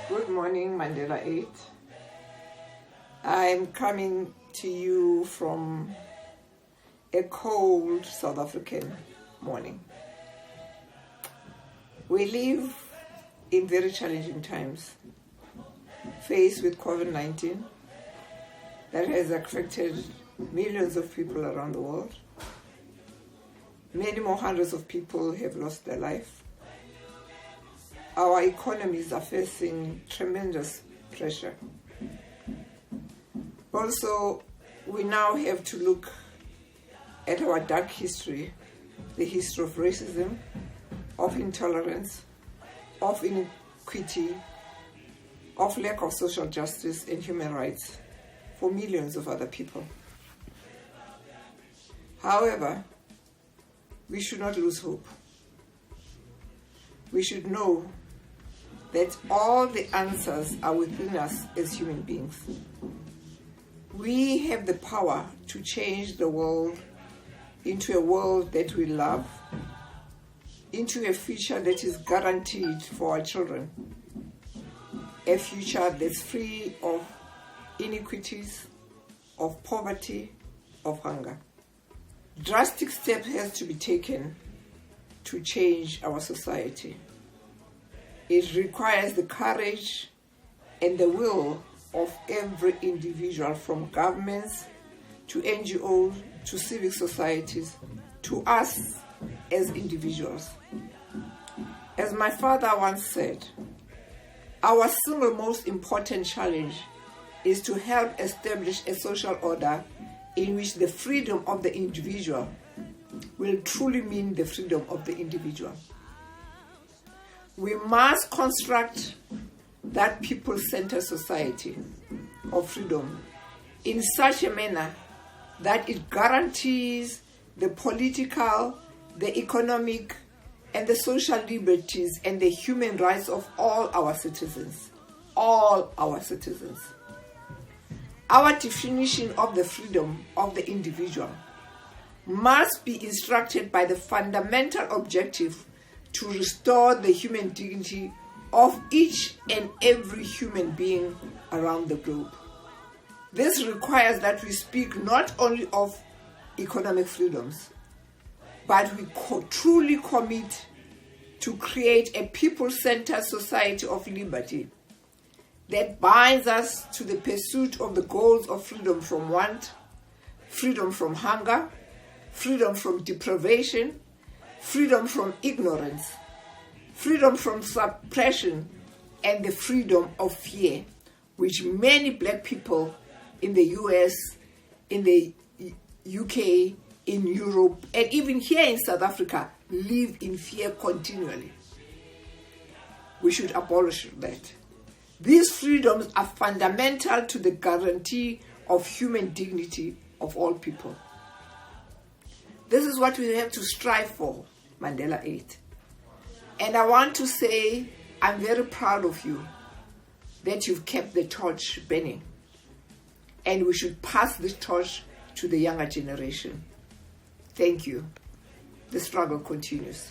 Good morning, Mandela 8. I'm coming to you from a cold South African morning. We live in very challenging times, faced with COVID-19 that has affected millions of people around the world. Many more hundreds of people have lost their life. Our economies are facing tremendous pressure. Also, we now have to look at our dark history, the history of racism, of intolerance, of inequity, of lack of social justice and human rights for millions of other people. However, we should not lose hope. We should know that all the answers are within us as human beings. We have the power to change the world into a world that we love, into a future that is guaranteed for our children, a future that's free of inequities, of poverty, of hunger. Drastic steps have to be taken to change our society. It requires the courage and the will of every individual, from governments to NGOs to civic societies to us as individuals. As my father once said, our single most important challenge is to help establish a social order in which the freedom of the individual will truly mean the freedom of the individual. We must construct that people-centered society of freedom in such a manner that it guarantees the political, the economic, and the social liberties and the human rights of all our citizens. All our citizens. Our definition of the freedom of the individual must be instructed by the fundamental objective to restore the human dignity of each and every human being around the globe. This requires that we speak not only of economic freedoms, but we truly commit to create a people-centered society of liberty that binds us to the pursuit of the goals of freedom from want, freedom from hunger, freedom from deprivation, freedom from ignorance, freedom from suppression, and the freedom of fear, which many black people in the US, in the UK, in Europe, and even here in South Africa live in fear continually. We should abolish that. These freedoms are fundamental to the guarantee of human dignity of all people. This is what we have to strive for, Mandela 8. And I want to say I'm very proud of you that you've kept the torch burning. And we should pass this torch to the younger generation. Thank you. The struggle continues.